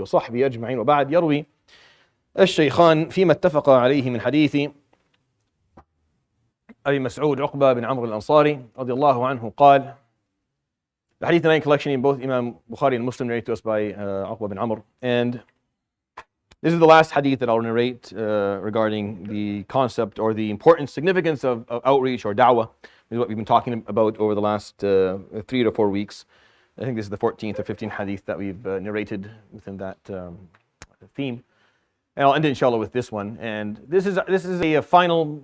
وصحبه أجمعين وبعد. يروي الشيخان فيما اتفق عليه من حديث أبي مسعود عقبة بن عمرو الأنصاري رضي الله عنه قال, the hadith in collection in both Imam Bukhari and Muslim narrated to us by Uqba bin Amr, and this is the last hadith that I'll narrate regarding the concept or the important significance of outreach or da'wah. This is what we've been talking about over the last 3 to 4 weeks. I think this is the 14th or 15th hadith that we've narrated within that theme. And I'll end inshallah with this one. And this is a final.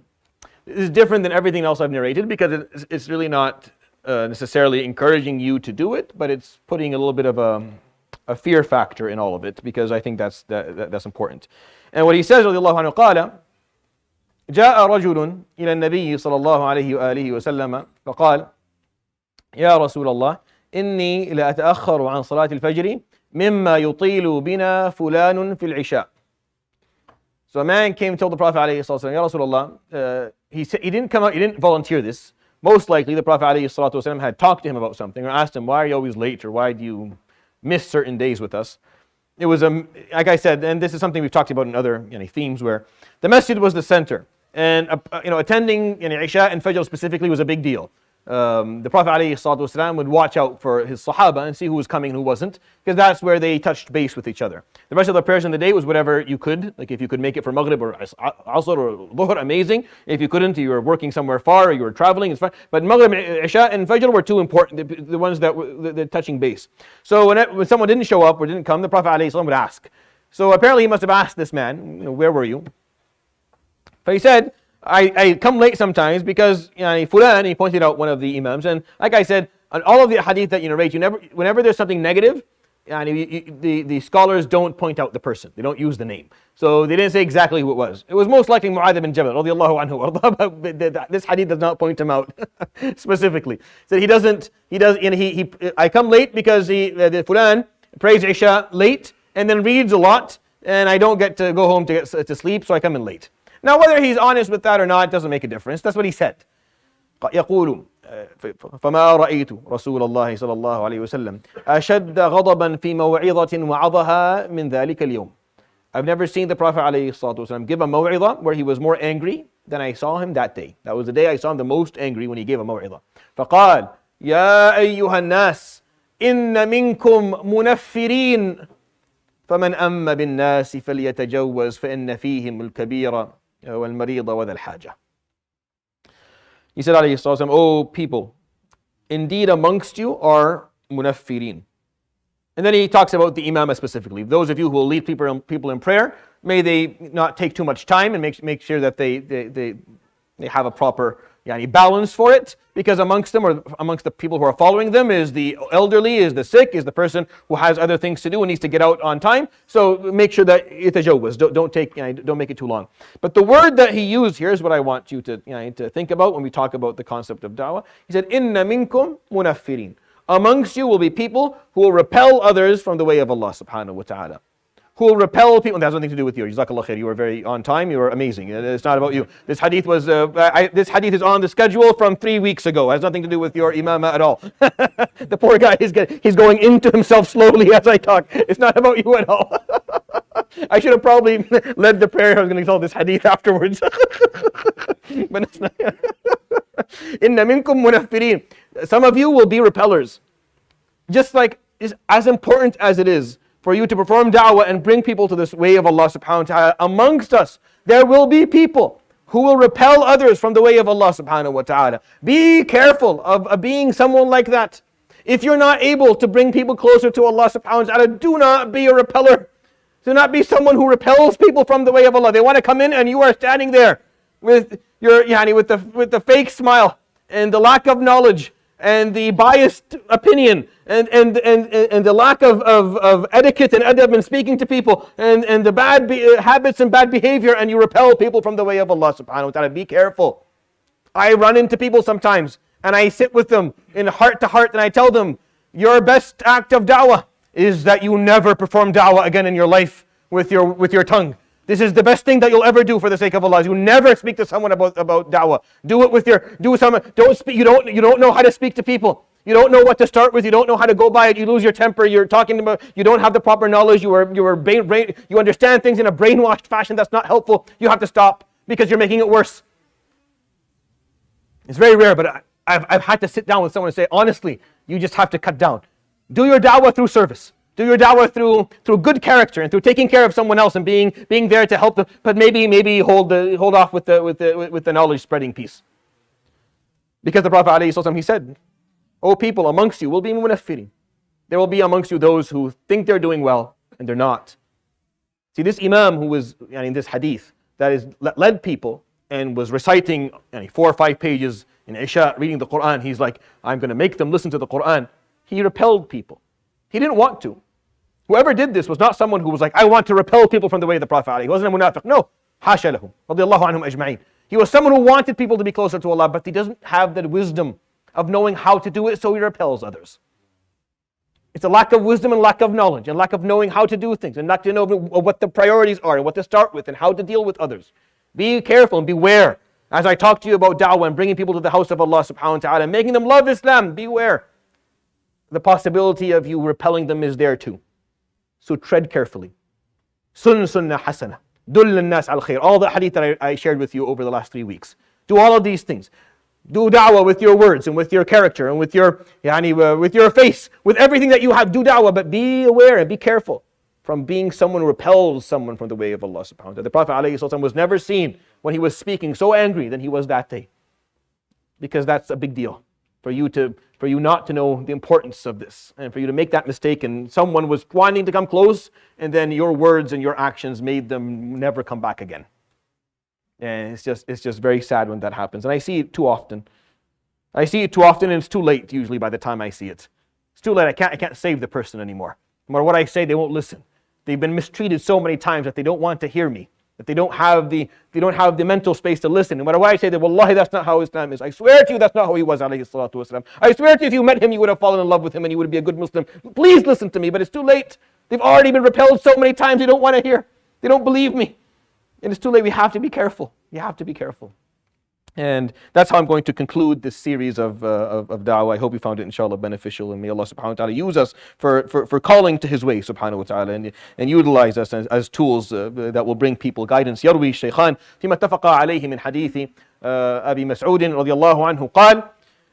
This is different than everything else I've narrated because it's really not necessarily encouraging you to do it, but it's putting a little bit of a fear factor in all of it because I think that's important. And what he says, رضي الله عنه, قال جاء رجل إلى النبي صلى الله عليه وآله وسلم فقال يا رسول الله إني لأتأخر عن صلاة الفجر مما يطيل بنا فلان في العشاء. So a man came and told the Prophet عليه الصلاة والسلام, Ya Rasulullah, he didn't come out, he didn't volunteer this. Most likely the Prophet عليه الصلاة والسلام had talked to him about something or asked him, why are you always late, or why do you miss certain days with us? It was, like I said, and this is something we've talked about in other themes, where the masjid was the center. And attending Isha and Fajr specifically was a big deal. The Prophet ﷺ would watch out for his Sahaba and see who was coming and who wasn't, because that's where they touched base with each other. The rest of the prayers in the day was whatever you could, like if you could make it for Maghrib or Asr or Dhuhr, amazing. If you couldn't, you were working somewhere far or you were traveling, it's fine. But Maghrib, Isha and Fajr were too important, the ones that were the touching base. So when someone didn't show up or didn't come, the Prophet ﷺ would ask. So apparently he must have asked this man, where were you? But he said, I come late sometimes because Fulan, he pointed out one of the Imams, and like I said, on all of the hadith that you narrate, whenever there's something negative, the scholars don't point out the person, they don't use the name. So they didn't say exactly who it was. It was most likely Mu'adh bin Jabal, radiallahu anhu, but this hadith does not point him out specifically. So I come late because the Fulan prays Isha late and then reads a lot, and I don't get to go home to sleep, so I come in late. Now, whether he's honest with that or not doesn't make a difference. That's what he said. يقول فما رأيت رسول الله صلى الله عليه وسلم أشد غضبا في موعظة وعظها من ذلك اليوم. I've never seen the Prophet عليه الصلاة والسلام give a maw'idah where he was more angry than I saw him that day. That was the day I saw him the most angry, when he gave a maw'idah. فقال يا أيها الناس إن منكم منفرين فمن أم بالناس فليتجوز فإن فيهم الكبير والمريض وذا الحاجة. He said, alayhi sallam, O people, indeed amongst you are munaffirin. And then he talks about the imamah specifically. Those of you who will lead people in prayer, may they not take too much time and make sure that they have a proper balance for it, because amongst them, or amongst the people who are following them, is the elderly, is the sick, is the person who has other things to do and needs to get out on time. So make sure that itajawaz, don't make it too long. But the word that he used here is what I want you to think about when we talk about the concept of da'wah. He said, "Inna minkum munaffirin." Amongst you will be people who will repel others from the way of Allah subhanahu wa ta'ala. Who will repel people. That has nothing to do with you. Jazakallah khair. You were very on time. You were amazing. It's not about you. This hadith was. This hadith is on the schedule from 3 weeks ago. It has nothing to do with your imamah at all. The poor guy he's going into himself slowly as I talk. It's not about you at all. I should have probably led the prayer. I was going to tell this hadith afterwards. But it's not. Inna minkum munaffirin. Some of you will be repellers. Just like, as important as it is for you to perform da'wah and bring people to this way of Allah subhanahu wa ta'ala, amongst us, there will be people who will repel others from the way of Allah subhanahu wa ta'ala. Be careful of being someone like that. If you're not able to bring people closer to Allah subhanahu wa ta'ala, do not be a repeller. Do not be someone who repels people from the way of Allah. They want to come in and you are standing there with your with the fake smile and the lack of knowledge and the biased opinion and the lack of etiquette and adab in speaking to people and the bad habits and bad behavior, and you repel people from the way of Allah subhanahu wa ta'ala. Be careful. I run into people sometimes and I sit with them in heart to heart and I tell them, your best act of da'wah is that you never perform da'wah again in your life with your tongue. This is the best thing that you'll ever do for the sake of Allah. You never speak to someone about da'wah. Do it with someone. Don't speak. You don't know how to speak to people. You don't know what to start with. You don't know how to go by it. You lose your temper. You're talking about, you don't have the proper knowledge. You understand things in a brainwashed fashion that's not helpful. You have to stop because you're making it worse. It's very rare, but I've had to sit down with someone and say, honestly, you just have to cut down. Do your da'wah through service. Do your da'wah through good character and through taking care of someone else and being there to help them. But maybe hold off with the knowledge spreading piece. Because the Prophet ﷺ, he said, O people, amongst you will be munaffirin. There will be amongst you those who think they're doing well and they're not. See, this Imam who was in this hadith that is led people and was reciting 4 or 5 pages in Isha, reading the Quran, he's like, I'm going to make them listen to the Quran. He repelled people. He didn't want to. Whoever did this was not someone who was like, I want to repel people from the way of the Prophet. He wasn't a munafiq. No. Hasha lahum. Radiyallahu anhum ajma'in. He was someone who wanted people to be closer to Allah, but he doesn't have that wisdom of knowing how to do it, so he repels others. It's a lack of wisdom and lack of knowledge and lack of knowing how to do things and lack to know what the priorities are and what to start with and how to deal with others. Be careful and beware. As I talk to you about da'wah and bringing people to the house of Allah subhanahu wa ta'ala and making them love Islam, beware. The possibility of you repelling them is there too. So tread carefully. Sunnah hasana. Dull an-nas al-khair. All the hadith that I shared with you over the last 3 weeks. Do all of these things. Do da'wah with your words and with your character and with your face, with everything that you have. Do da'wah, but be aware and be careful from being someone who repels someone from the way of Allah subhanahu wa ta'ala. The Prophet ﷺ was never seen when he was speaking so angry than he was that day. Because that's a big deal. For you not to know the importance of this and for you to make that mistake and someone was wanting to come close and then your words and your actions made them never come back again. And it's just very sad when that happens. And I see it too often. I see it too often and it's too late usually by the time I see it. It's too late. I can't save the person anymore. No matter what I say, they won't listen. They've been mistreated so many times that they don't want to hear me. That they don't have the mental space to listen. No matter what I say, that wallahi, that's not how Islam is. I swear to you, that's not how he was, alayhi salatu wasalam. I swear to you, if you met him, you would have fallen in love with him and you would be a good Muslim. Please listen to me, but it's too late. They've already been repelled so many times, they don't want to hear. They don't believe me. And it's too late. We have to be careful. You have to be careful. And that's how I'm going to conclude this series of da'wah. I hope you found it, inshallah, beneficial. And may Allah subhanahu wa ta'ala use us for calling to His way, subhanahu wa ta'ala, and utilize us as tools that will bring people guidance. يروي الشيخان فيما اتفقا عليه من حديث أبي مسعود رضي الله عنه قال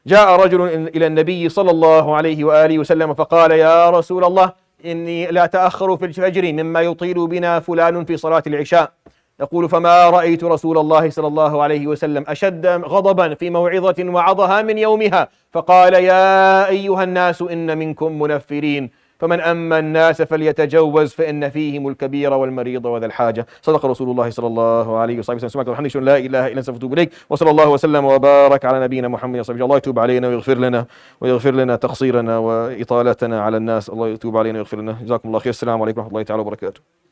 جاء رجل إلى النبي صلى الله عليه وآله وسلم فقال يا رسول الله إني لا أتأخر في الفجر مما يطيل بنا فلان في صلاة العشاء يقول فما رأيت رسول الله صلى الله عليه وسلم أشد غضبا في موعظة وعظها من يومها فقال يا أيها الناس إن منكم منفرين فمن أما الناس فليتجوز فإن فيهم الكبير والمريض وذا الحاجة صدق رسول الله صلى الله عليه وسلم سبحانك والحمد لا إله إلا أنت أستغفرك إليك وصلى الله وسلم وبارك على نبينا محمد صلى الله عليه وسلم الله يتوب علينا ويغفر لنا تقصيرنا وإطالتنا على الناس الله يتوب علينا ويغفر لنا جزاكم الله خير السلام عليكم ورحمة الله تعالى وبركاته